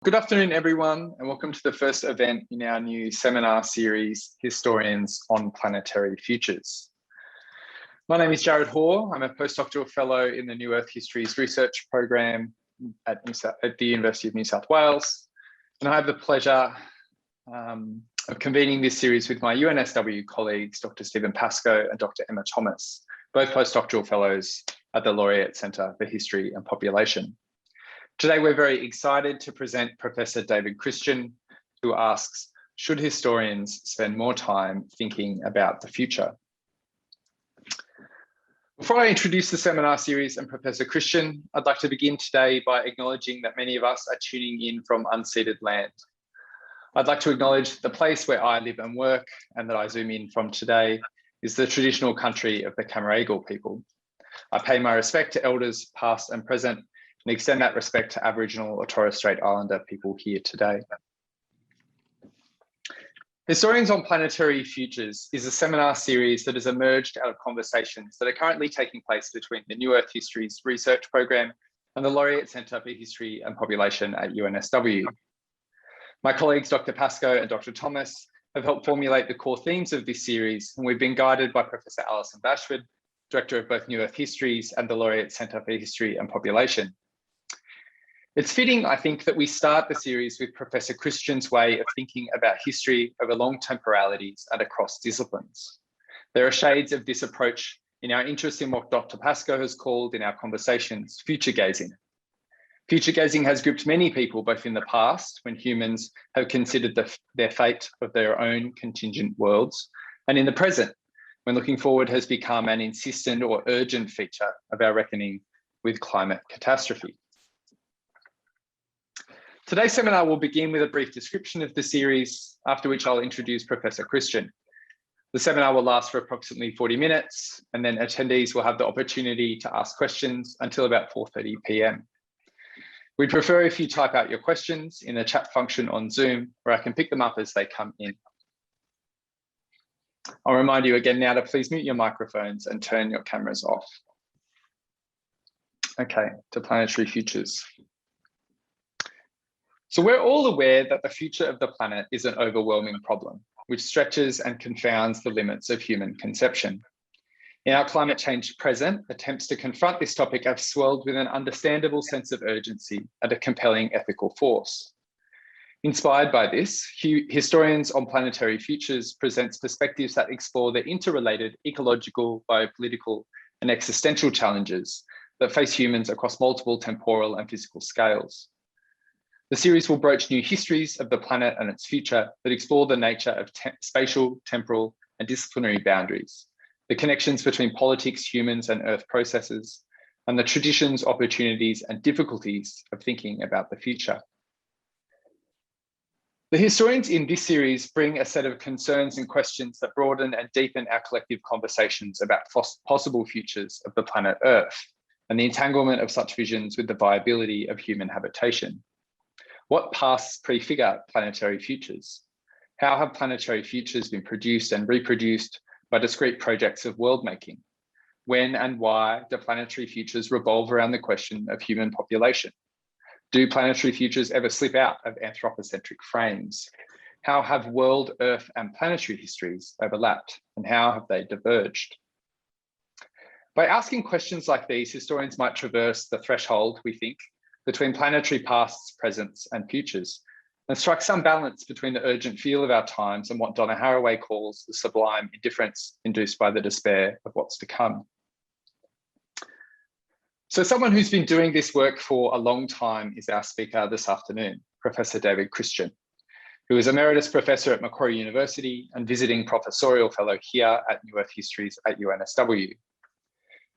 Good afternoon, everyone, and welcome to the first event in our new seminar series, Historians on Planetary Futures. My name is Jared Hoare. I'm a postdoctoral fellow in the New Earth Histories Research Program at the University of New South Wales. And I have the pleasure of convening this series with my UNSW colleagues, Dr. Stephen Pascoe and Dr. Emma Thomas, both postdoctoral fellows at the Laureate Centre for History and Population. Today, we're very excited to present Professor David Christian, who asks, should historians spend more time thinking about the future? Before I introduce the seminar series and Professor Christian, I'd like to begin today by acknowledging that many of us are tuning in from unceded land. I'd like to acknowledge the place where I live and work and that I zoom in from today is the traditional country of the Camaragal people. I pay my respect to elders past and present and extend that respect to Aboriginal or Torres Strait Islander people here today. Historians on Planetary Futures is a seminar series that has emerged out of conversations that are currently taking place between the New Earth Histories Research Program and the Laureate Centre for History and Population at UNSW. My colleagues, Dr. Pascoe and Dr. Thomas, have helped formulate the core themes of this series, and we've been guided by Professor Alison Bashford, Director of both New Earth Histories and the Laureate Centre for History and Population. It's fitting, I think, that we start the series with Professor Christian's way of thinking about history over long temporalities and across disciplines. There are shades of this approach in our interest in what Dr. Pascoe has called in our conversations future gazing. Future gazing has gripped many people, both in the past, when humans have considered their fate of their own contingent worlds, and in the present, when looking forward has become an insistent or urgent feature of our reckoning with climate catastrophe. Today's seminar will begin with a brief description of the series, after which I'll introduce Professor Christian. The seminar will last for approximately 40 minutes, and then attendees will have the opportunity to ask questions until about 4:30 p.m. We'd prefer if you type out your questions in the chat function on Zoom, where I can pick them up as they come in. I'll remind you again now to please mute your microphones and turn your cameras off. Okay, to Planetary Futures. So we're all aware that the future of the planet is an overwhelming problem, which stretches and confounds the limits of human conception. In our climate change present, attempts to confront this topic have swelled with an understandable sense of urgency and a compelling ethical force. Inspired by this, Historians on Planetary Futures presents perspectives that explore the interrelated ecological, biopolitical, and existential challenges that face humans across multiple temporal and physical scales. The series will broach new histories of the planet and its future that explore the nature of spatial, temporal, and disciplinary boundaries, the connections between politics, humans, and Earth processes, and the traditions, opportunities, and difficulties of thinking about the future. The historians in this series bring a set of concerns and questions that broaden and deepen our collective conversations about possible futures of the planet Earth and the entanglement of such visions with the viability of human habitation. What pasts prefigure planetary futures? How have planetary futures been produced and reproduced by discrete projects of world making? When and why do planetary futures revolve around the question of human population? Do planetary futures ever slip out of anthropocentric frames? How have world, Earth, and planetary histories overlapped, and how have they diverged? By asking questions like these, historians might traverse the threshold, we think, between planetary pasts, presents, and futures, and strike some balance between the urgent feel of our times and what Donna Haraway calls the sublime indifference induced by the despair of what's to come. So someone who's been doing this work for a long time is our speaker this afternoon, Professor David Christian, who is Emeritus Professor at Macquarie University and visiting Professorial Fellow here at New Earth Histories at UNSW.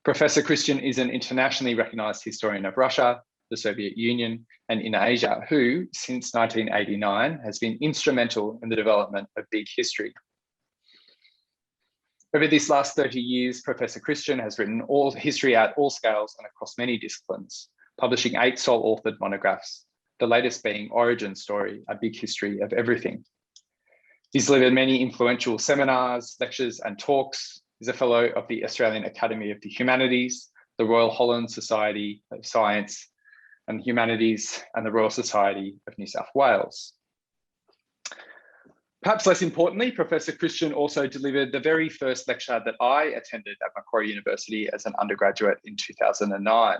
Professor Christian is an internationally recognised historian of Russia, the Soviet Union, and in Asia, who, since 1989, has been instrumental in the development of big history. Over these last 30 years, Professor Christian has written all history at all scales and across many disciplines, publishing 8 sole-authored monographs, the latest being Origin Story, A Big History of Everything. He's delivered many influential seminars, lectures, and talks. He's a fellow of the Australian Academy of the Humanities, the Royal Holland Society of Science, and the Humanities and the Royal Society of New South Wales. Perhaps less importantly, Professor Christian also delivered the very first lecture that I attended at Macquarie University as an undergraduate in 2009.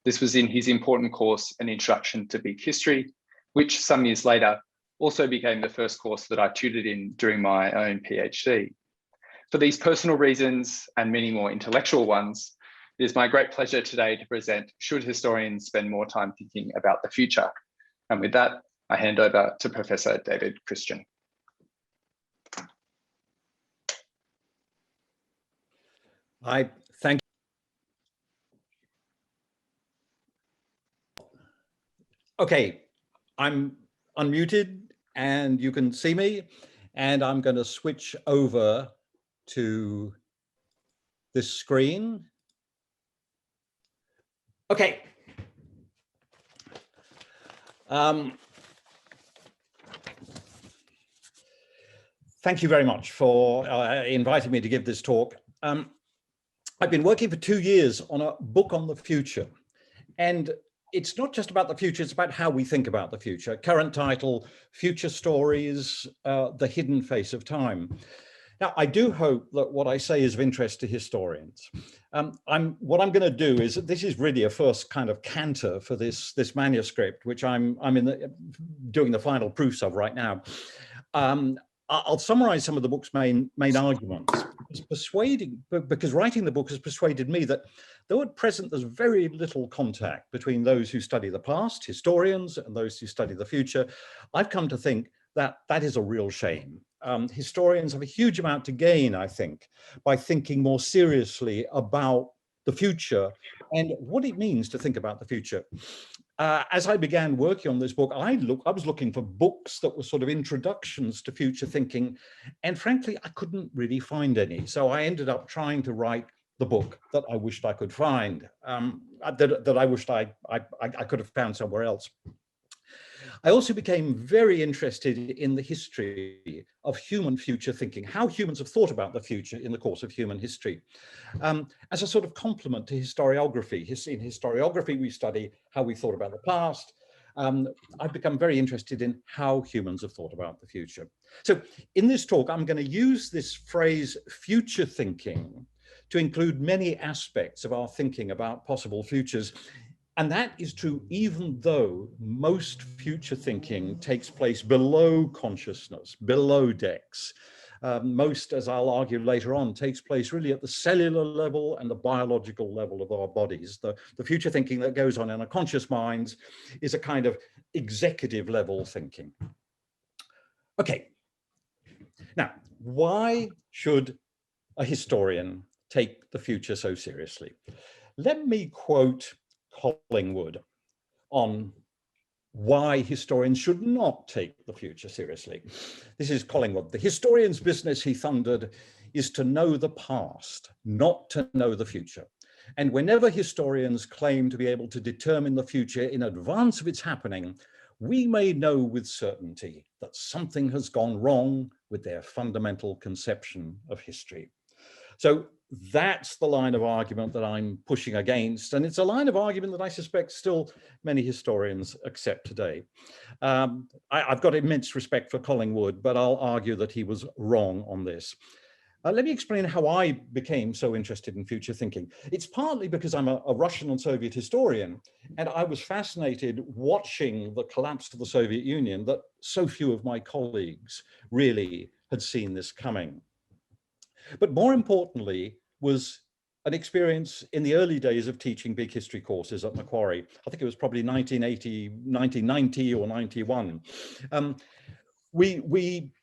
This was in his important course, An Introduction to Big History, which some years later also became the first course that I tutored in during my own PhD. For these personal reasons and many more intellectual ones, it is my great pleasure today to present Should Historians Spend More Time Thinking About the Future? And with that, I hand over to Professor David Christian. I thank you. Okay, I'm unmuted and you can see me, and I'm going to switch over to this screen. Okay. Thank you very much for inviting me to give this talk. I've been working for 2 years on a book on the future, and it's not just about the future, it's about how we think about the future. Current title, Future Stories, The Hidden Face of Time. Now, I do hope that what I say is of interest to historians. What I'm going to do is, this is really a first kind of canter for this manuscript, which I'm doing the final proofs of right now. I'll summarize some of the book's main arguments. It's persuading, because writing the book has persuaded me that though at present there's very little contact between those who study the past, historians, and those who study the future, I've come to think that that is a real shame. Historians have a huge amount to gain, I think, by thinking more seriously about the future and what it means to think about the future. As I began working on this book, I was looking for books that were sort of introductions to future thinking, and frankly, I couldn't really find any. So I ended up trying to write the book that I wished I could find, that I wished I could have found somewhere else. I also became very interested in the history of human future thinking, how humans have thought about the future in the course of human history, as a sort of complement to historiography. In historiography, we study how we thought about the past. I've become very interested in how humans have thought about the future. So in this talk, I'm going to use this phrase future thinking to include many aspects of our thinking about possible futures. And that is true even though most future thinking takes place below consciousness, below decks. Most, as I'll argue later on, takes place really at the cellular level and the biological level of our bodies. The future thinking that goes on in our conscious minds is a kind of executive level thinking. Okay, now, why should a historian take the future so seriously? Let me quote Collingwood on why historians should not take the future seriously. This is Collingwood. The historian's business, he thundered, is to know the past, not to know the future. And whenever historians claim to be able to determine the future in advance of its happening, we may know with certainty that something has gone wrong with their fundamental conception of history. So that's the line of argument that I'm pushing against. And it's a line of argument that I suspect still many historians accept today. I've got immense respect for Collingwood, but I'll argue that he was wrong on this. Let me explain how I became so interested in future thinking. It's partly because I'm a Russian and Soviet historian, and I was fascinated watching the collapse of the Soviet Union that so few of my colleagues really had seen this coming. But more importantly was an experience in the early days of teaching big history courses at Macquarie. I think it was probably 1990 or 91.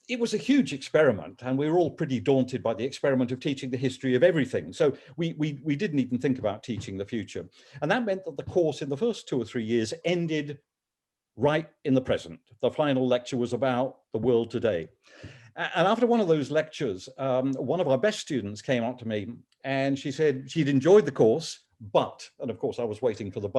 It was a huge experiment, and we were all pretty daunted by the experiment of teaching the history of everything. So we didn't even think about teaching the future. And that meant that the course in the first 2 or 3 years ended right in the present. The final lecture was about the world today. And after one of those lectures, one of our best students came up to me and she said she'd enjoyed the course, but, and of course I was waiting for the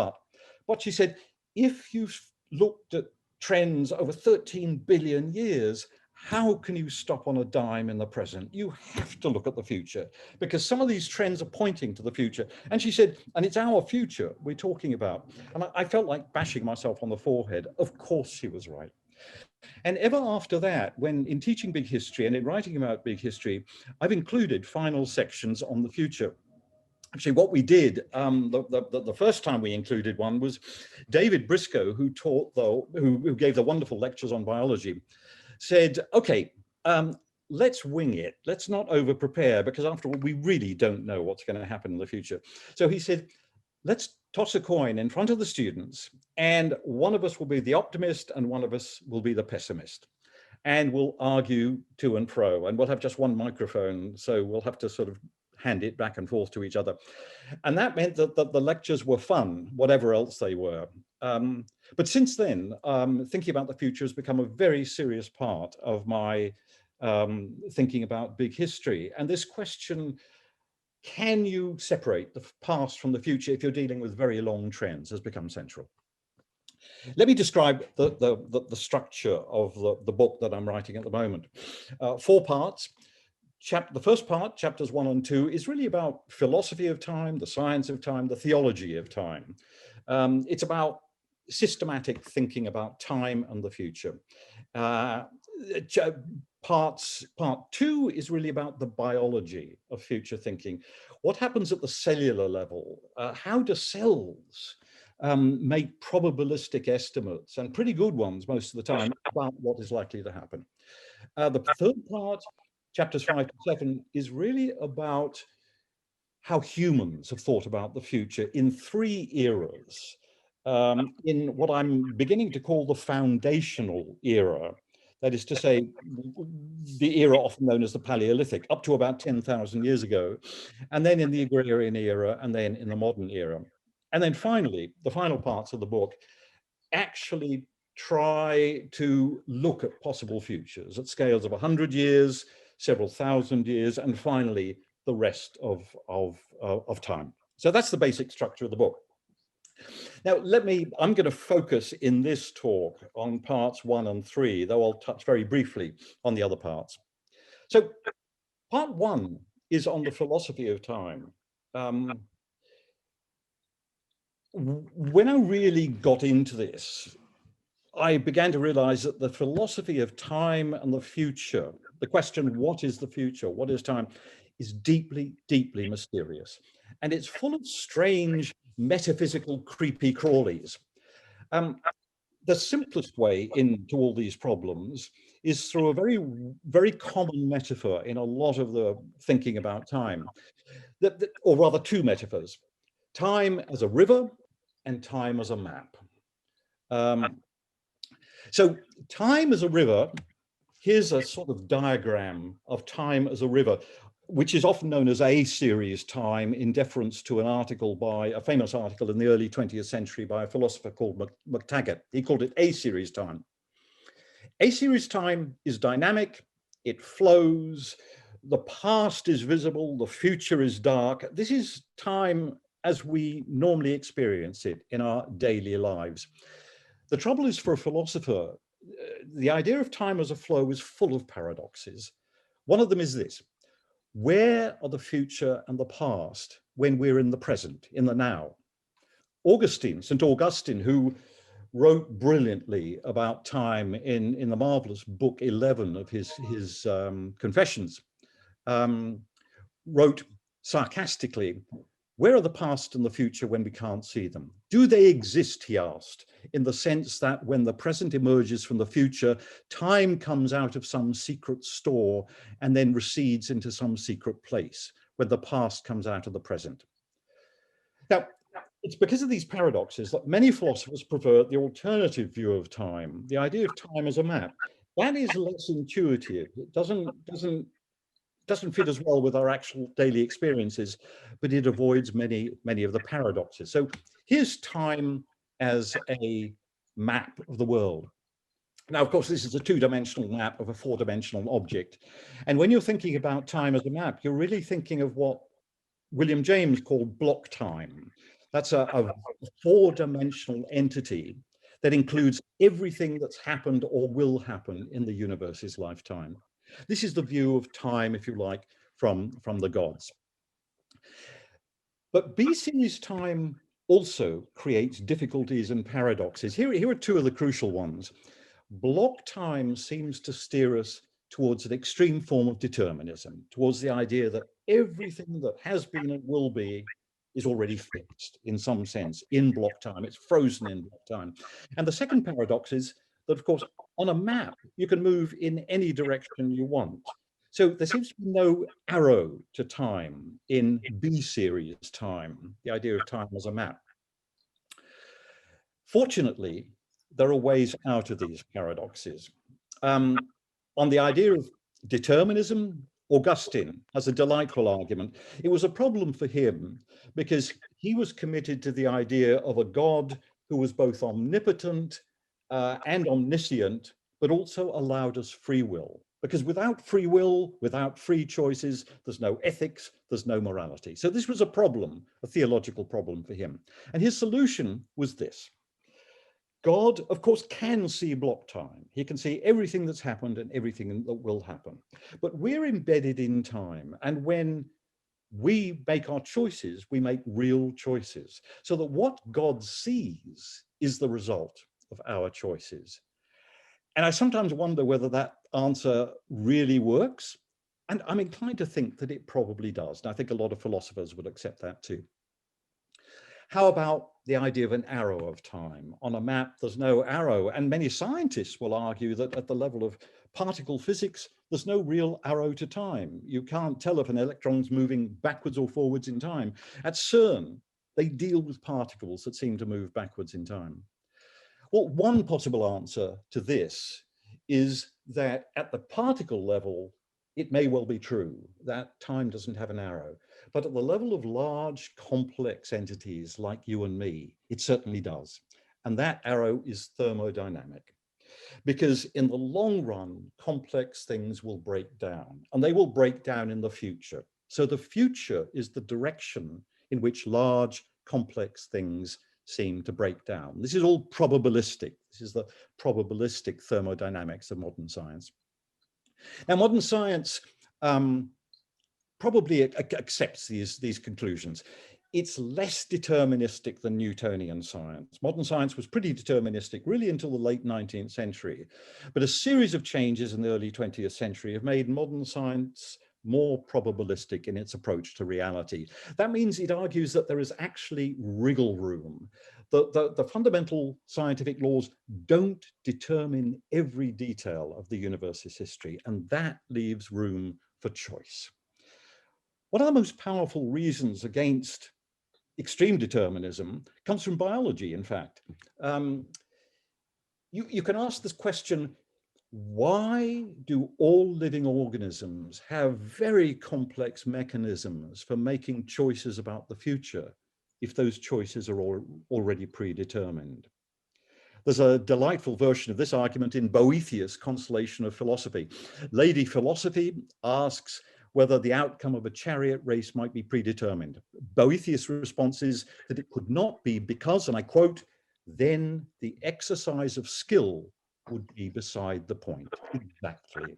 but she said, if you've looked at trends over 13 billion years, how can you stop on a dime in the present? You have to look at the future, because some of these trends are pointing to the future. And she said, and it's our future we're talking about. And I felt like bashing myself on the forehead. Of course she was right. And ever after that, when in teaching big history and in writing about big history, I've included final sections on the future. Actually, what we did the first time we included one was David Briscoe, who gave the wonderful lectures on biology, said, okay, let's wing it. Let's not over prepare, because after all, we really don't know what's going to happen in the future. So he said, let's toss a coin in front of the students, and one of us will be the optimist and one of us will be the pessimist. And we'll argue to and fro, and we'll have just one microphone. So we'll have to sort of hand it back and forth to each other. And that meant that the lectures were fun, whatever else they were. But since then, thinking about the future has become a very serious part of my thinking about big history. And this question, can you separate the past from the future if you're dealing with very long trends, has become central. Let me describe the structure of the book that I'm writing at the moment. 4 parts. The first part, chapters 1 and 2, is really about philosophy of time, the science of time, the theology of time. It's about systematic thinking about time and the future. Part 2 is really about the biology of future thinking. What happens at the cellular level? How do cells make probabilistic estimates, and pretty good ones most of the time, about what is likely to happen? The third part, chapters 5 to 7, is really about how humans have thought about the future in 3 eras. In what I'm beginning to call the foundational era, that is to say, the era often known as the Paleolithic, up to about 10,000 years ago, and then in the agrarian era, and then in the modern era. And then finally, the final parts of the book actually try to look at possible futures at scales of 100 years, several thousand years, and finally the rest of time. So that's the basic structure of the book. Now, I'm going to focus in this talk on parts 1 and 3, though I'll touch very briefly on the other parts. So part 1 is on the philosophy of time. When I really got into this, I began to realize that the philosophy of time and the future, the question, what is the future, what is time, is deeply, deeply mysterious. And it's full of strange, metaphysical, creepy crawlies. The simplest way into all these problems is through a very, very common metaphor in a lot of the thinking about time, or rather 2 metaphors: time as a river and time as a map. So time as a river, here's a sort of diagram of time as a river, which is often known as A-series time in deference to a famous article in the early 20th century by a philosopher called McTaggart. He called it A-series time. A-series time is dynamic, it flows, the past is visible, the future is dark. This is time as we normally experience it in our daily lives. The trouble is, for a philosopher, the idea of time as a flow is full of paradoxes. One of them is this: where are the future and the past when we're in the present, in the now? St. Augustine, who wrote brilliantly about time in the marvelous book 11 of his Confessions, wrote sarcastically, where are the past and the future when we can't see them? Do they exist, he asked, in the sense that when the present emerges from the future, time comes out of some secret store and then recedes into some secret place, when the past comes out of the present? Now, it's because of these paradoxes that many philosophers prefer the alternative view of time, the idea of time as a map. That is less intuitive. It doesn't fit as well with our actual daily experiences, but it avoids many of the paradoxes. So here's time as a map of the world. Now, of course, this is a 2-dimensional map of a 4-dimensional object. And when you're thinking about time as a map, you're really thinking of what William James called block time. That's a 4-dimensional entity that includes everything that's happened or will happen in the universe's lifetime. This is the view of time, if you like, from the gods. But B-series time also creates difficulties and paradoxes. Here are two of the crucial ones. Block time seems to steer us towards an extreme form of determinism, towards the idea that everything that has been and will be is already fixed in some sense in block time. It's frozen in block time. And the second paradox is that, of course, on a map, you can move in any direction you want. So there seems to be no arrow to time in B-series time, the idea of time as a map. Fortunately, there are ways out of these paradoxes. On the idea of determinism, Augustine has a delightful argument. It was a problem for him because he was committed to the idea of a God who was both omnipotent and omniscient, but also allowed us free will. Because without free will, without free choices, there's no ethics, there's no morality. So this was a problem, a theological problem for him. And his solution was this. God, of course, can see block time. He can see everything that's happened and everything that will happen. But we're embedded in time. And when we make our choices, we make real choices. So that what God sees is the result of our choices. And I sometimes wonder whether that answer really works. And I'm inclined to think that it probably does. And I think a lot of philosophers would accept that too. How about the idea of an arrow of time? On a map, there's no arrow. And many scientists will argue that at the level of particle physics, there's no real arrow to time. You can't tell if an electron's moving backwards or forwards in time. At CERN, they deal with particles that seem to move backwards in time. Well, one possible answer to this is that at the particle level, it may well be true that time doesn't have an arrow. But at the level of large, complex entities like you and me, it certainly does. And that arrow is thermodynamic. Because in the long run, complex things will break down, and they will break down in the future. So the future is the direction in which large, complex things seem to break down. This is all probabilistic. This is the probabilistic thermodynamics of modern science. Now, modern science probably accepts these conclusions. It's less deterministic than Newtonian science. Modern science was pretty deterministic really until the late 19th century. But a series of changes in the early 20th century have made modern science more probabilistic in its approach to reality. That means it argues that there is actually wriggle room. The fundamental scientific laws don't determine every detail of the universe's history, and that leaves room for choice. One of the most powerful reasons against extreme determinism comes from biology, in fact. You can ask this question, why do all living organisms have very complex mechanisms for making choices about the future if those choices are already predetermined? There's a delightful version of this argument in Boethius' Consolation of Philosophy. Lady Philosophy asks whether the outcome of a chariot race might be predetermined. Boethius' response is that it could not be because, and I quote, then the exercise of skill would be beside the point. Exactly.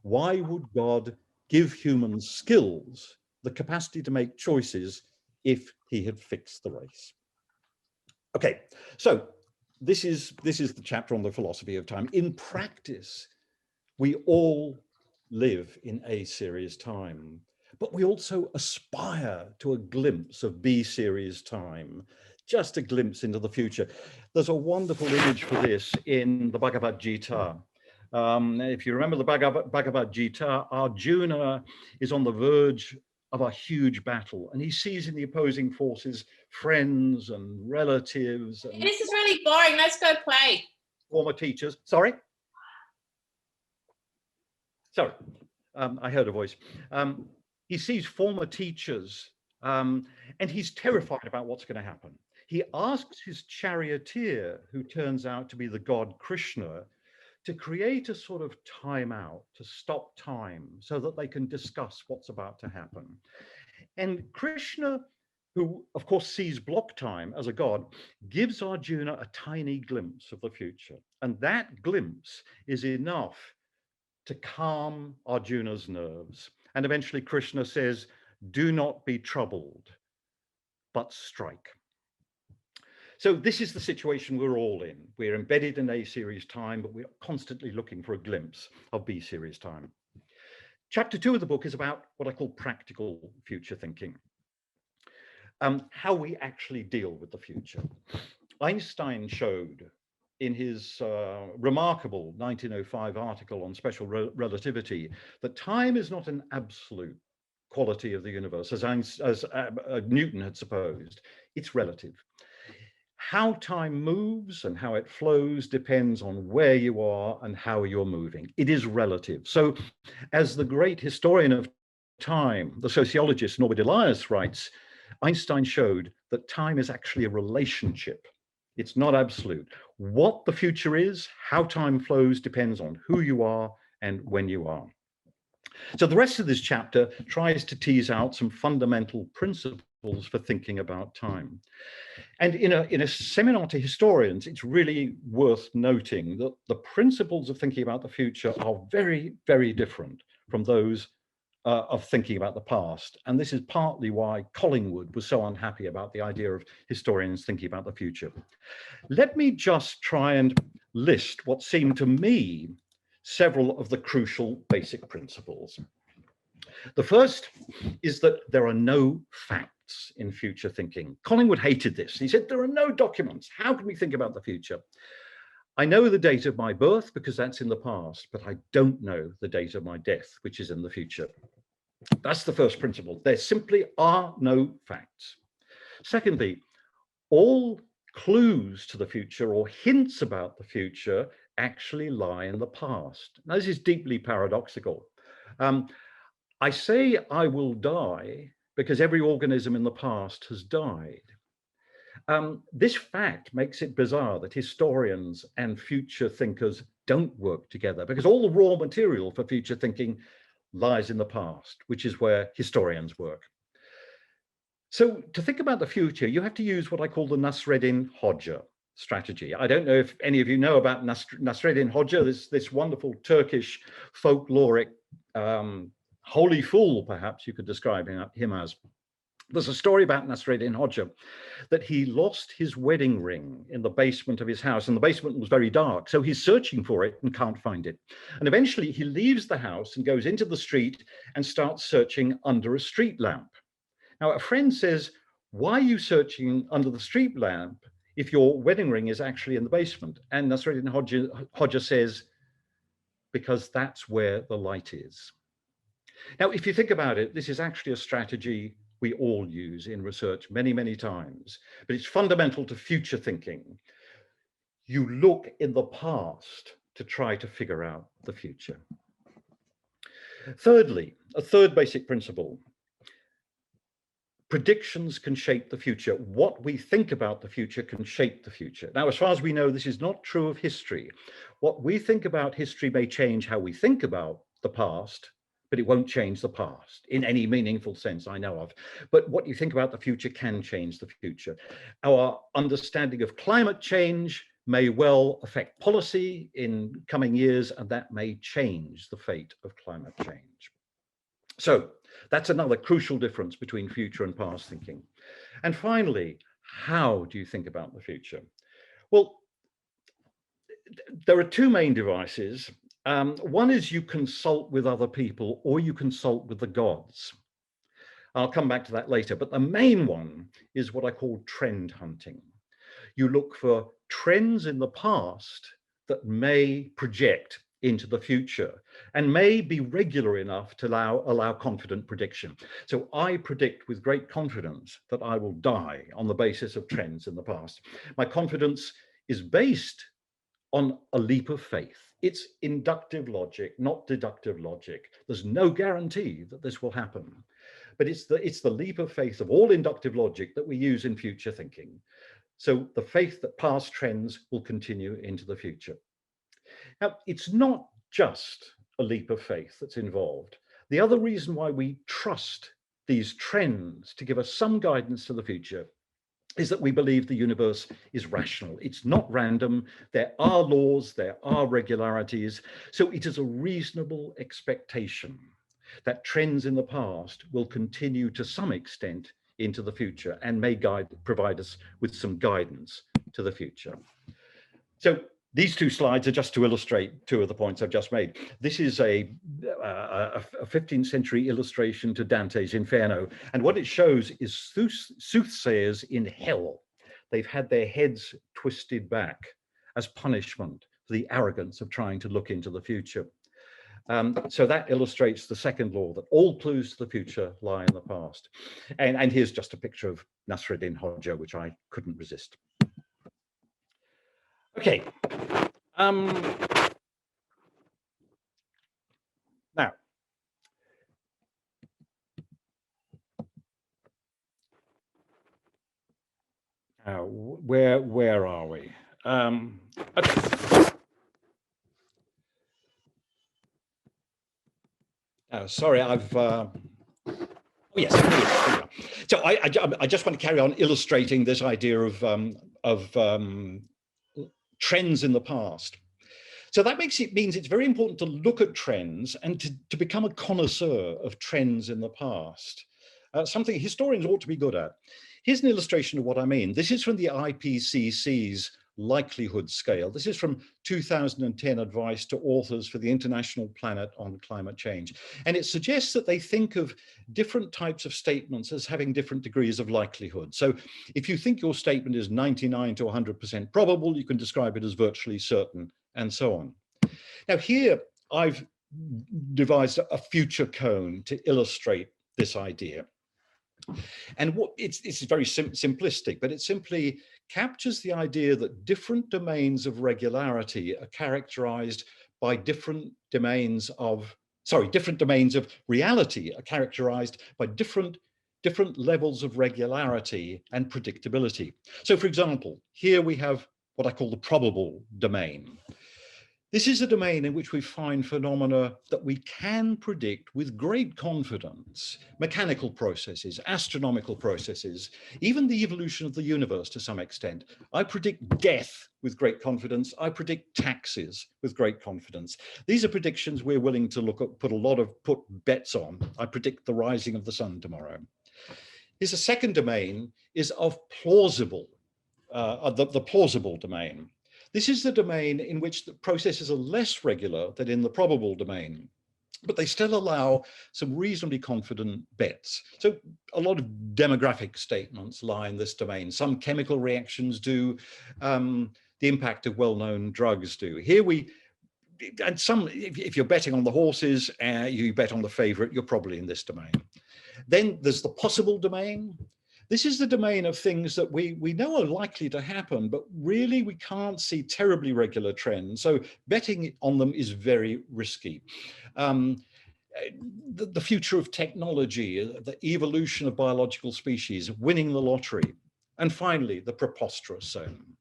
Why would God give humans skills, the capacity to make choices, if he had fixed the race? Okay, so this is the chapter on the philosophy of time. In practice, we all live in A-series time, but we also aspire to a glimpse of B-series time, just a glimpse into the future. There's a wonderful image for this in the Bhagavad Gita. If you remember the Bhagavad Gita, Arjuna is on the verge of a huge battle, and he sees in the opposing forces friends and relatives. And this is really boring. Let's go play. Former teachers. Sorry, I heard a voice. He sees former teachers, and he's terrified about what's going to happen. He asks his charioteer, who turns out to be the god Krishna, to create a sort of timeout, to stop time, so that they can discuss what's about to happen. And Krishna who of course sees block time as a god, gives Arjuna a tiny glimpse of the future. And that glimpse is enough to calm Arjuna's nerves. And eventually Krishna says, do not be troubled, but strike. So this is the situation we're all in. We're embedded in A series time, but we're constantly looking for a glimpse of B series time. Chapter 2 of the book is about what I call practical future thinking. How we actually deal with the future. Einstein showed in his remarkable 1905 article on special relativity that time is not an absolute quality of the universe, as Newton had supposed. It's relative. How time moves and how it flows depends on where you are and how you're moving. It is relative. So as the great historian of time, the sociologist Norbert Elias writes, Einstein showed that time is actually a relationship. It's not absolute. What the future is, how time flows depends on who you are and when you are. So the rest of this chapter tries to tease out some fundamental principles for thinking about time. And in a seminar to historians, it's really worth noting that the principles of thinking about the future are very, very different from those of thinking about the past. And this is partly why Collingwood was so unhappy about the idea of historians thinking about the future. Let me just try and list what seem to me several of the crucial basic principles. The first is that there are no facts in future thinking. Collingwood hated this. He said, there are no documents. How can we think about the future? I know the date of my birth because that's in the past, but I don't know the date of my death, which is in the future. That's the first principle. There simply are no facts. Secondly, all clues to the future or hints about the future actually lie in the past. Now, this is deeply paradoxical. I say I will die because every organism in the past has died. This fact makes it bizarre that historians and future thinkers don't work together because all the raw material for future thinking lies in the past, which is where historians work. So to think about the future, you have to use what I call the Nasreddin Hoxha strategy. I don't know if any of you know about Nasreddin Hoxha, this wonderful Turkish folkloric holy fool, perhaps you could describe him as. There's a story about Nasreddin Hoxha that he lost his wedding ring in the basement of his house, and the basement was very dark. So he's searching for it and can't find it. And eventually he leaves the house and goes into the street and starts searching under a street lamp. Now, a friend says, why are you searching under the street lamp if your wedding ring is actually in the basement? And Nasreddin Hoxha says, because that's where the light is. Now, if you think about it, this is actually a strategy we all use in research many, many times, but it's fundamental to future thinking. You look in the past to try to figure out the future. Thirdly, a third basic principle. Predictions can shape the future. What we think about the future can shape the future. Now, as far as we know, this is not true of history. What we think about history may change how we think about the past, but it won't change the past in any meaningful sense I know of. But what you think about the future can change the future. Our understanding of climate change may well affect policy in coming years, and that may change the fate of climate change. So that's another crucial difference between future and past thinking. And finally, how do you think about the future? Well, there are two main devices. One is you consult with other people or you consult with the gods. I'll come back to that later, but the main one is what I call trend hunting. You look for trends in the past that may project into the future and may be regular enough to allow confident prediction. So I predict with great confidence that I will die on the basis of trends in the past. My confidence is based on a leap of faith. It's inductive logic, not deductive logic. There's no guarantee that this will happen, but it's the leap of faith of all inductive logic that we use in future thinking. So the faith that past trends will continue into the future. Now, it's not just a leap of faith that's involved. The other reason why we trust these trends to give us some guidance to the future is that we believe the universe is rational. It's not random. There are laws, there are regularities. So it is a reasonable expectation that trends in the past will continue to some extent into the future and may provide us with some guidance to the future. So these two slides are just to illustrate two of the points I've just made. This is a 15th century illustration to Dante's Inferno. And what it shows is soothsayers in hell. They've had their heads twisted back as punishment for the arrogance of trying to look into the future. So that illustrates the second law, that all clues to the future lie in the past. And here's just a picture of Nasreddin Hoxha, which I couldn't resist. Okay. Now, where are we? Okay. Sorry, oh yes. So I just want to carry on illustrating this idea of trends in the past. So that means it's very important to look at trends and to become a connoisseur of trends in the past, something historians ought to be good at. Here's an illustration of what I mean. This is from the IPCC's likelihood scale. This is from 2010 advice to authors for the International Planet on Climate Change. And it suggests that they think of different types of statements as having different degrees of likelihood. So if you think your statement is 99 to 100% probable, you can describe it as virtually certain, and so on. Now here, I've devised a future cone to illustrate this idea. And it's very simplistic, but it simply captures the idea that different domains of regularity are characterized by different domains of reality are characterized by different levels of regularity and predictability. So for example, here we have what I call the probable domain. This is a domain in which we find phenomena that we can predict with great confidence: mechanical processes, astronomical processes, even the evolution of the universe to some extent. I predict death with great confidence. I predict taxes with great confidence. These are predictions we're willing to put bets on. I predict the rising of the sun tomorrow. Here's a second domain is of plausible, the plausible domain. This is the domain in which the processes are less regular than in the probable domain, but they still allow some reasonably confident bets. So a lot of demographic statements lie in this domain. Some chemical reactions do, the impact of well-known drugs do. Here and some, if you're betting on the horses, you bet on the favorite, you're probably in this domain. Then there's the possible domain. This is the domain of things that we know are likely to happen, but really we can't see terribly regular trends. So betting on them is very risky. The future of technology, the evolution of biological species, winning the lottery, and finally, the preposterous zone.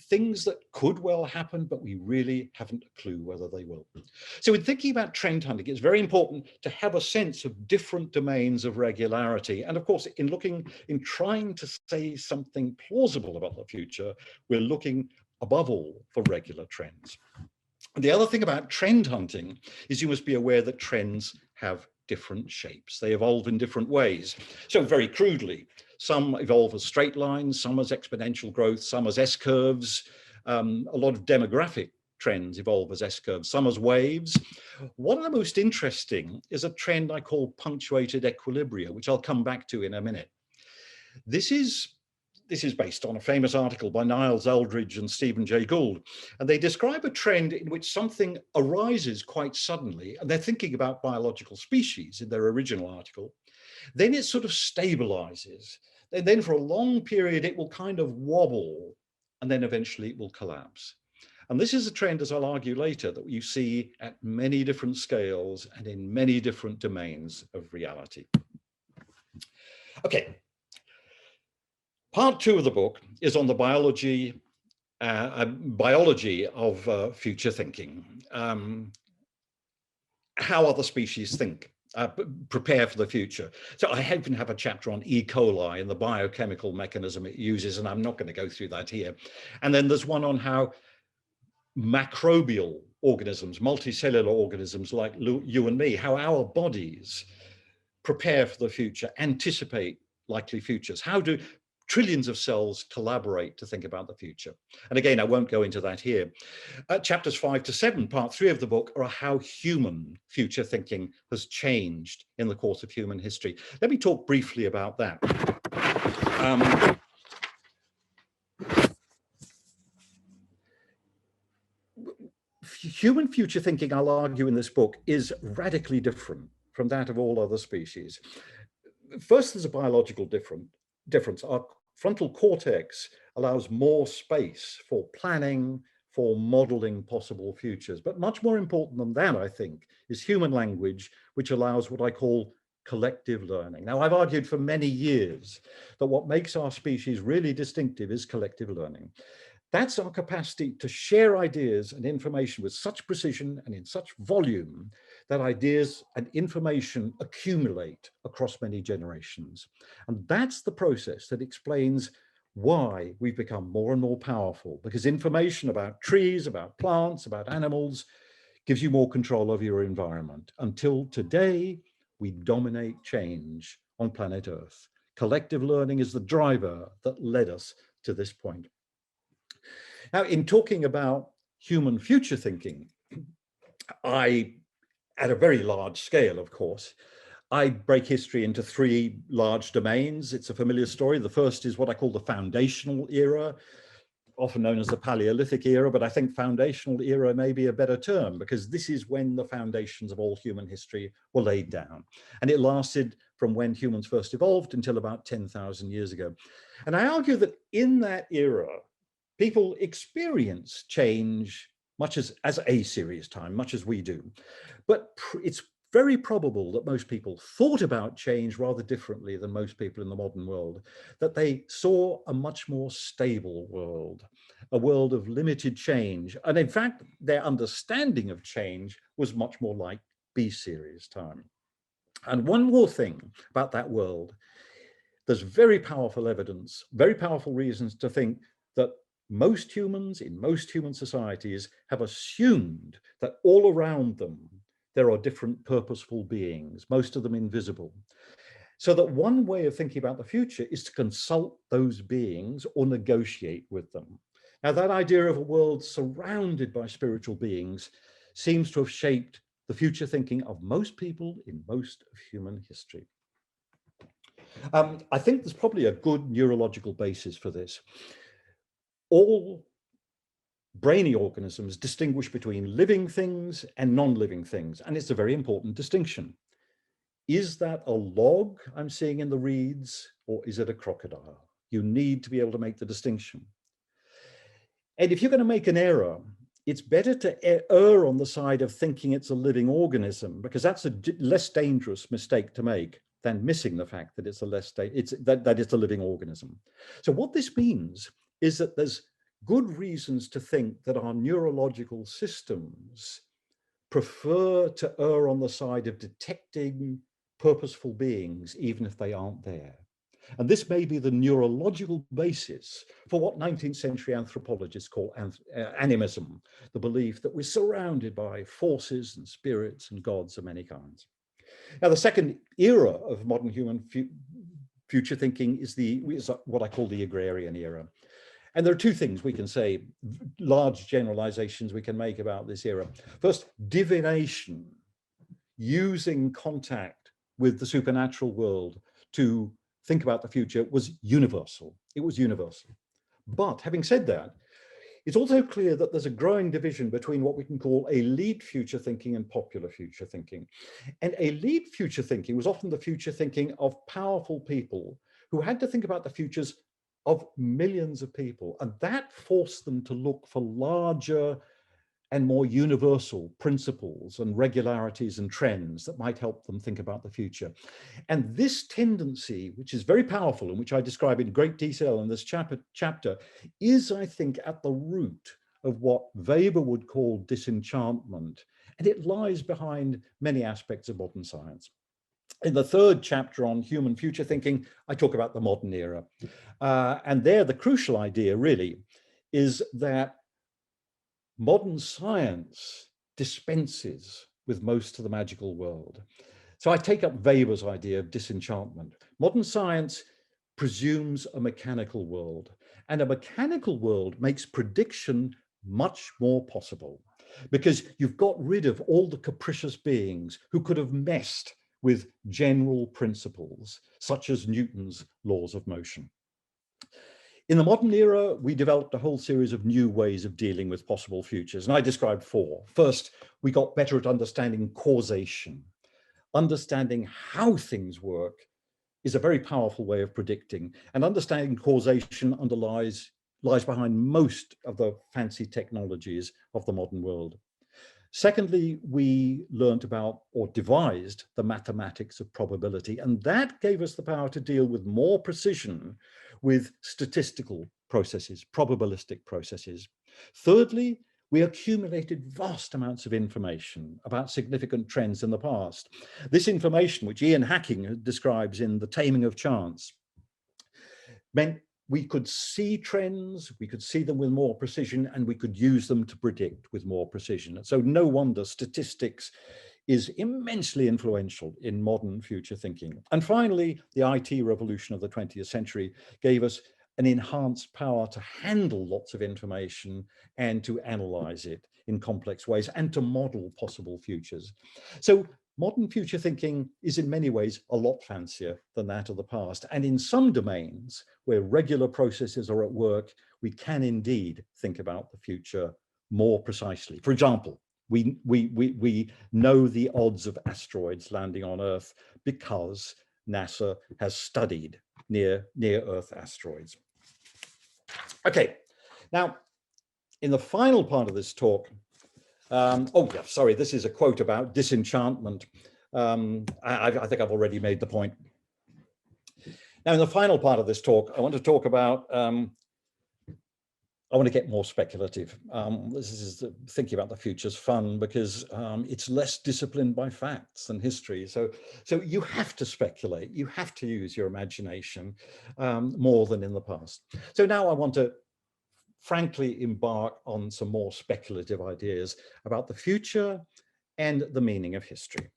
Things that could well happen, but we really haven't a clue whether they will. So in thinking about trend hunting, it's very important to have a sense of different domains of regularity. And of course, in trying to say something plausible about the future, we're looking above all for regular trends. And the other thing about trend hunting is you must be aware that trends have different shapes. They evolve in different ways. So very crudely, some evolve as straight lines, some as exponential growth, some as S-curves. A lot of demographic trends evolve as S-curves, some as waves. One of the most interesting is a trend I call punctuated equilibria, which I'll come back to in a minute. This is based on a famous article by Niles Eldridge and Stephen Jay Gould. And they describe a trend in which something arises quite suddenly, and they're thinking about biological species in their original article. Then it sort of stabilizes. And then for a long period, it will kind of wobble, and then eventually it will collapse. And this is a trend, as I'll argue later, that you see at many different scales and in many different domains of reality. Okay. Part 2 of the book is on the biology of future thinking, how other species think prepare for the future. So I even have a chapter on E. coli and the biochemical mechanism it uses, and I'm not going to go through that here. And then there's one on how macrobial organisms, multicellular organisms like you and me, how our bodies prepare for the future, anticipate likely futures. How do trillions of cells collaborate to think about the future? And again, I won't go into that here. Chapters 5 to 7, part 3 of the book, are how human future thinking has changed in the course of human history. Let me talk briefly about that. Human future thinking, I'll argue in this book, is radically different from that of all other species. First, there's a biological difference. Our frontal cortex allows more space for planning, for modeling possible futures. But much more important than that, I think, is human language, which allows what I call collective learning. Now, I've argued for many years that what makes our species really distinctive is collective learning. That's our capacity to share ideas and information with such precision and in such volume that ideas and information accumulate across many generations. And that's the process that explains why we've become more and more powerful, because information about trees, about plants, about animals gives you more control over your environment. Until today, we dominate change on planet Earth. Collective learning is the driver that led us to this point. Now, in talking about human future thinking, at a very large scale, of course, I break history into 3 large domains. It's a familiar story. The first is what I call the foundational era, often known as the Paleolithic era, but I think foundational era may be a better term, because this is when the foundations of all human history were laid down. And it lasted from when humans first evolved until about 10,000 years ago. And I argue that in that era, people experience change much as a serious time, much as we do. But it's very probable that most people thought about change rather differently than most people in the modern world, that they saw a much more stable world, a world of limited change. And in fact, their understanding of change was much more like B-series time. And one more thing about that world, there's very powerful evidence, very powerful reasons to think that most humans in most human societies have assumed that all around them there are different purposeful beings, most of them invisible. So that one way of thinking about the future is to consult those beings or negotiate with them. Now, that idea of a world surrounded by spiritual beings seems to have shaped the future thinking of most people in most of human history. I think there's probably a good neurological basis for this. All brainy organisms distinguish between living things and non-living things, and it's a very important distinction. Is that a log I'm seeing in the reeds, or is it a crocodile? You need to be able to make the distinction. And if you're going to make an error, it's better to err on the side of thinking it's a living organism, because that's a less dangerous mistake to make than missing the fact that it's a living organism. So what this means is that there's good reasons to think that our neurological systems prefer to err on the side of detecting purposeful beings, even if they aren't there. And this may be the neurological basis for what 19th century anthropologists call animism, the belief that we're surrounded by forces and spirits and gods of many kinds. Now, the second era of modern human future thinking is what I call the agrarian era. And there are 2 things we can say, large generalizations we can make about this era. First, divination, using contact with the supernatural world to think about the future, was universal. It was universal. But having said that, it's also clear that there's a growing division between what we can call elite future thinking and popular future thinking. And elite future thinking was often the future thinking of powerful people who had to think about the futures of millions of people. And that forced them to look for larger and more universal principles and regularities and trends that might help them think about the future. And this tendency, which is very powerful and which I describe in great detail in this chapter, is, I think, at the root of what Weber would call disenchantment. And it lies behind many aspects of modern science. In the third chapter on human future thinking, I talk about the modern era. And there, the crucial idea really is that modern science dispenses with most of the magical world. So I take up Weber's idea of disenchantment. Modern science presumes a mechanical world, and a mechanical world makes prediction much more possible because you've got rid of all the capricious beings who could have messed with general principles, such as Newton's laws of motion. In the modern era, we developed a whole series of new ways of dealing with possible futures, and I described four. First, we got better at understanding causation. Understanding how things work is a very powerful way of predicting, and understanding causation lies behind most of the fancy technologies of the modern world. Secondly, we learned about or devised the mathematics of probability, and that gave us the power to deal with more precision with statistical processes, probabilistic processes. Thirdly, we accumulated vast amounts of information about significant trends in the past. This information, which Ian Hacking describes in The Taming of Chance, meant we could see trends, we could see them with more precision, and we could use them to predict with more precision. And so no wonder statistics is immensely influential in modern future thinking. And finally, the IT revolution of the 20th century gave us an enhanced power to handle lots of information and to analyze it in complex ways and to model possible futures. So modern future thinking is in many ways a lot fancier than that of the past. And in some domains where regular processes are at work, we can indeed think about the future more precisely. For example, we know the odds of asteroids landing on Earth because NASA has studied near Earth asteroids. Okay, now in the final part of this talk, this is a quote about disenchantment. I think I've already made the point. Now, in the final part of this talk, I want to talk about, I want to get more speculative. This is thinking about the future's fun because it's less disciplined by facts than history. So you have to speculate, you have to use your imagination more than in the past. So now I want to frankly embark on some more speculative ideas about the future and the meaning of history.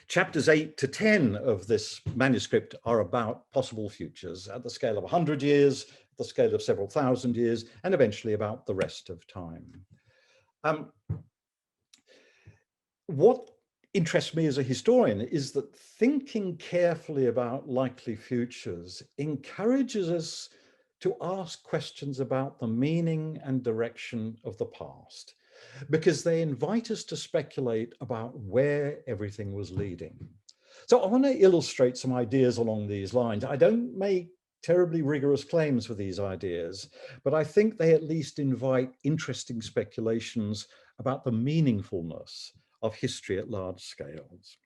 Chapters 8 to 10 of this manuscript are about possible futures at the scale of 100 years, the scale of several thousand years, and eventually about the rest of time. What interests me as a historian is that thinking carefully about likely futures encourages us to ask questions about the meaning and direction of the past, because they invite us to speculate about where everything was leading. So I want to illustrate some ideas along these lines. I don't make terribly rigorous claims for these ideas, but I think they at least invite interesting speculations about the meaningfulness of history at large scales.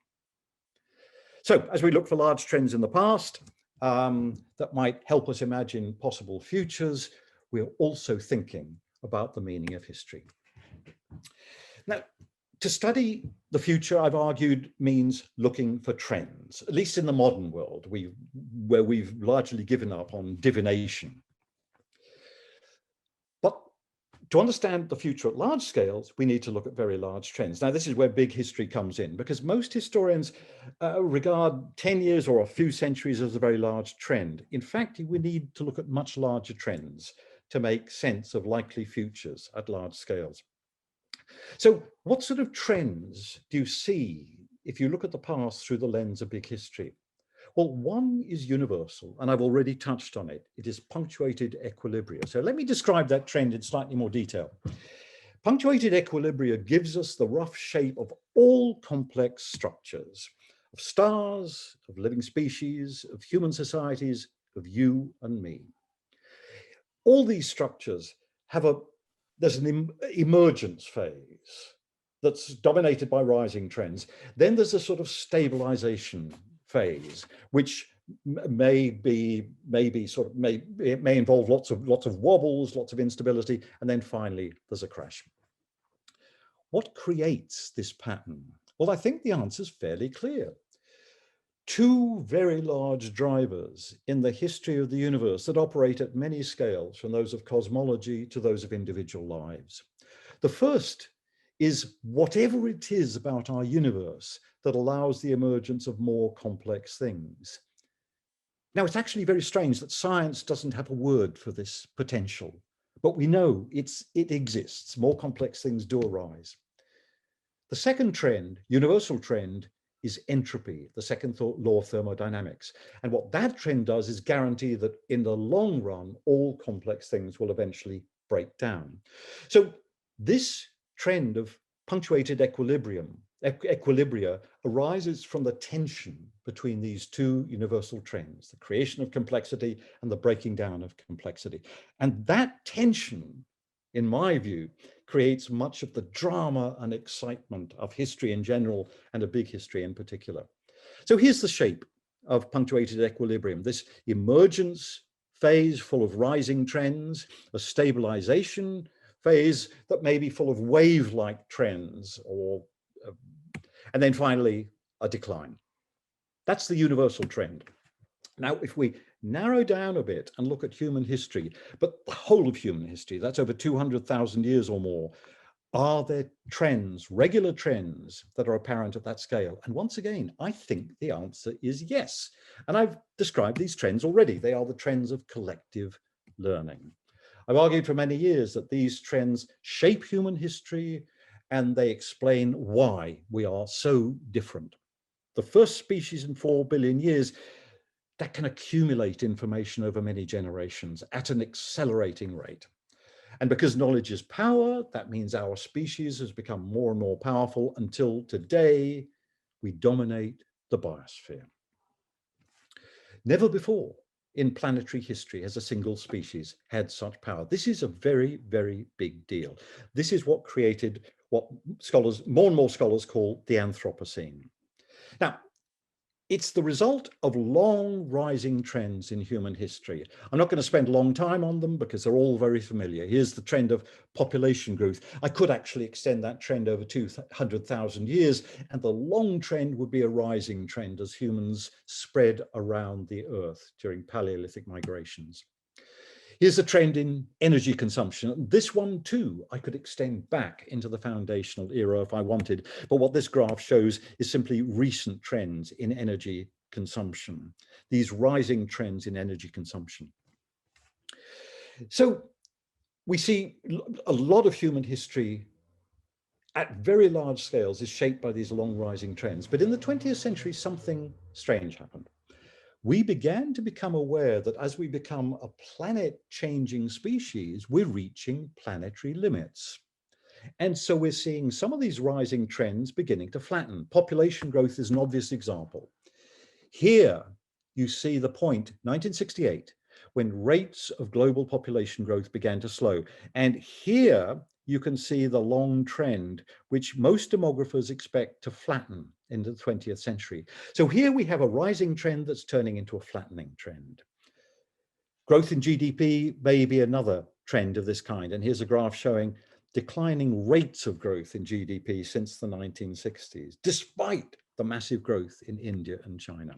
So as we look for large trends in the past that might help us imagine possible futures, we're also thinking about the meaning of history. Now, to study the future, I've argued, means looking for trends, at least in the modern world, where we've largely given up on divination. But to understand the future at large scales, we need to look at very large trends. Now, this is where big history comes in, because most historians regard 10 years or a few centuries as a very large trend. In fact, we need to look at much larger trends to make sense of likely futures at large scales. So what sort of trends do you see if you look at the past through the lens of big history? Well, one is universal, and I've already touched on it. It is punctuated equilibria. So let me describe that trend in slightly more detail. Punctuated equilibria gives us the rough shape of all complex structures, of stars, of living species, of human societies, of you and me. All these structures have there's an emergence phase that's dominated by rising trends. Then there's a sort of stabilization phase, which may involve lots of wobbles, lots of instability, and then finally there's a crash. What creates this pattern? Well, I think the answer is fairly clear. two very large drivers in the history of the universe that operate at many scales, from those of cosmology to those of individual lives. The first is whatever it is about our universe that allows the emergence of more complex things. Now, it's actually very strange that science doesn't have a word for this potential, but we know it exists. More complex things do arise. The second trend, universal trend, is entropy, the second law of thermodynamics. And what that trend does is guarantee that in the long run, all complex things will eventually break down. So this trend of punctuated equilibria arises from the tension between these two universal trends, the creation of complexity and the breaking down of complexity. And that tension, in my view, creates much of the drama and excitement of history in general and of big history in particular. So here's the shape of punctuated equilibrium, this emergence phase full of rising trends, a stabilization phase that may be full of wave-like trends, and then finally a decline. That's the universal trend. Now, if we narrow down a bit and look at human history, but the whole of human history, that's over 200,000 years or more, are there trends, regular trends that are apparent at that scale? And once again, I think the answer is yes. And I've described these trends already. They are the trends of collective learning. I've argued for many years that these trends shape human history and they explain why we are so different. The first species in 4 billion years that can accumulate information over many generations at an accelerating rate. And because knowledge is power, that means our species has become more and more powerful until today we dominate the biosphere. Never before in planetary history has a single species had such power. This is a very, very big deal. This is what created what more and more scholars call the Anthropocene. Now, it's the result of long rising trends in human history. I'm not going to spend a long time on them because they're all very familiar. Here's the trend of population growth. I could actually extend that trend over 200,000 years, and the long trend would be a rising trend as humans spread around the Earth during Paleolithic migrations. Here's a trend in energy consumption. This one too, I could extend back into the foundational era if I wanted, but what this graph shows is simply recent trends in energy consumption, these rising trends in energy consumption. So we see a lot of human history at very large scales is shaped by these long rising trends, but in the 20th century, something strange happened. We began to become aware that as we become a planet-changing species, we're reaching planetary limits. And so we're seeing some of these rising trends beginning to flatten. Population growth is an obvious example. Here you see the point, 1968, when rates of global population growth began to slow. And here you can see the long trend, which most demographers expect to flatten into the 20th century. So here we have a rising trend that's turning into a flattening trend. Growth in GDP may be another trend of this kind. And here's a graph showing declining rates of growth in GDP since the 1960s, despite the massive growth in India and China.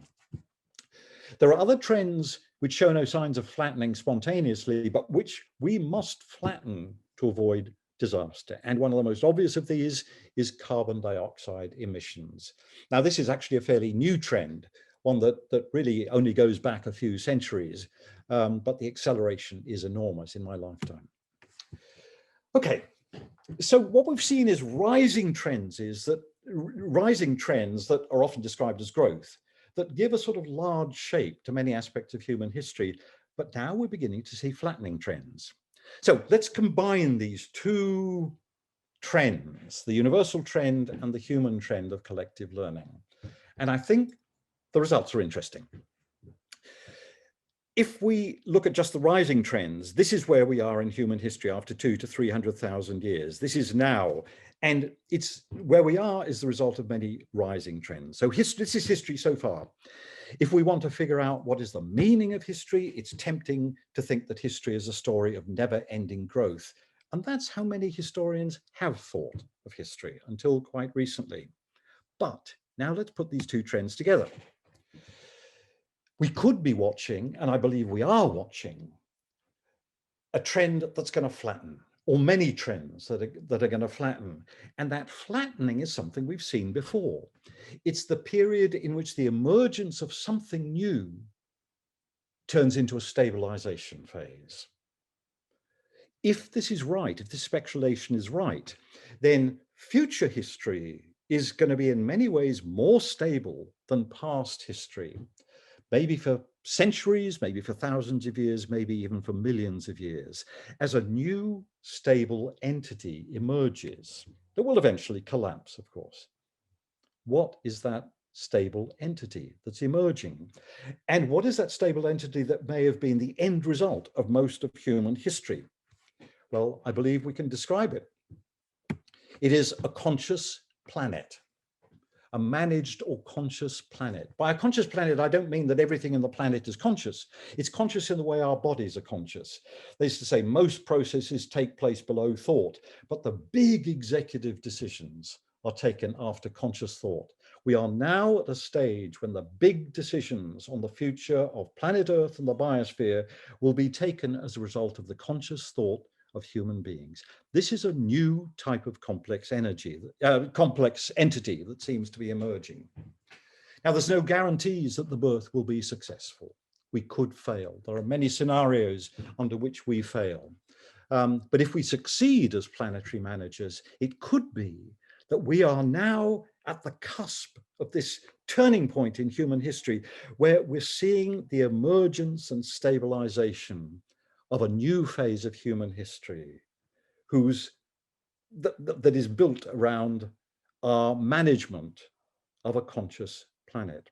There are other trends which show no signs of flattening spontaneously, but which we must flatten to avoid disaster. And one of the most obvious of these is carbon dioxide emissions. Now, this is actually a fairly new trend, one that really only goes back a few centuries, but the acceleration is enormous in my lifetime. Okay, so what we've seen is rising trends that are often described as growth, that give a sort of large shape to many aspects of human history, but now we're beginning to see flattening trends. So let's combine these two trends, the universal trend and the human trend of collective learning. And I think the results are interesting. If we look at just the rising trends, this is where we are in human history after 200,000 to 300,000 years. This is now, and it's where we are is the result of many rising trends. So this is history so far. If we want to figure out what is the meaning of history, it's tempting to think that history is a story of never-ending growth. And that's how many historians have thought of history until quite recently. But now let's put these two trends together. We could be watching, and I believe we are watching, a trend that's going to flatten, or many trends that are going to flatten. And that flattening is something we've seen before. It's the period in which the emergence of something new turns into a stabilization phase. If this is right, if this speculation is right, then future history is going to be in many ways more stable than past history, maybe for centuries, maybe for thousands of years, maybe even for millions of years, as a new stable entity emerges that will eventually collapse, of course. What is that stable entity that's emerging? And what is that stable entity that may have been the end result of most of human history? Well, I believe we can describe it. It is a conscious planet, a managed or conscious planet. By a conscious planet, I don't mean that everything in the planet is conscious. It's conscious in the way our bodies are conscious. They used to say most processes take place below thought, but the big executive decisions are taken after conscious thought. We are now at a stage when the big decisions on the future of planet Earth and the biosphere will be taken as a result of the conscious thought of human beings. This is a new type of complex entity that seems to be emerging. Now, there's no guarantees that the birth will be successful. We could fail. There are many scenarios under which we fail. But if we succeed as planetary managers, it could be that we are now at the cusp of this turning point in human history where we're seeing the emergence and stabilization of a new phase of human history that is built around our management of a conscious planet.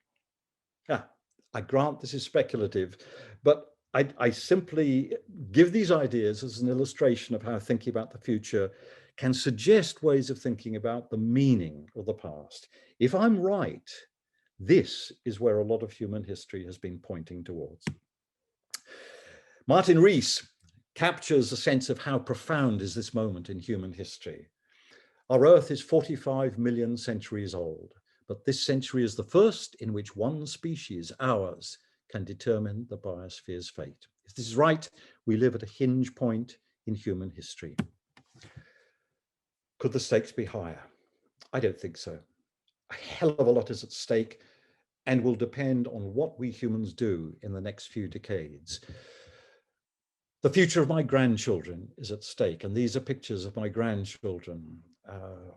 I grant this is speculative, but I simply give these ideas as an illustration of how thinking about the future can suggest ways of thinking about the meaning of the past. If I'm right, this is where a lot of human history has been pointing towards. Martin Rees captures a sense of how profound is this moment in human history. Our Earth is 45 million centuries old, but this century is the first in which one species, ours, can determine the biosphere's fate. If this is right, we live at a hinge point in human history. Could the stakes be higher? I don't think so. A hell of a lot is at stake and will depend on what we humans do in the next few decades. The future of my grandchildren is at stake, and these are pictures of my grandchildren.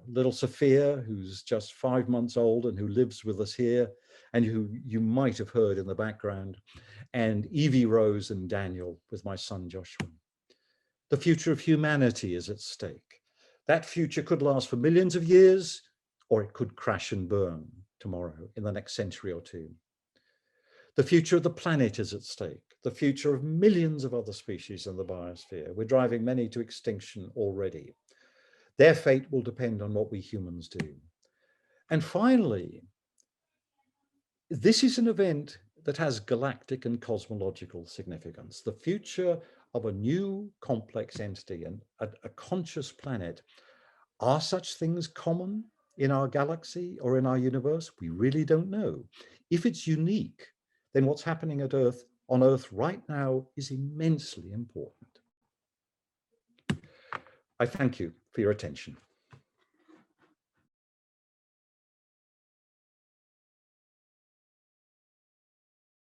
Little Sophia, who's just 5 months old and who lives with us here, and who you might have heard in the background, and Evie, Rose, and Daniel with my son Joshua. The future of humanity is at stake. That future could last for millions of years, or it could crash and burn tomorrow in the next century or two. The future of the planet is at stake. The future of millions of other species in the biosphere. We're driving many to extinction already. Their fate will depend on what we humans do. And finally, this is an event that has galactic and cosmological significance. The future of a new complex entity and a conscious planet. Are such things common in our galaxy or in our universe? We really don't know. If it's unique, then what's happening on Earth right now is immensely important. I thank you for your attention.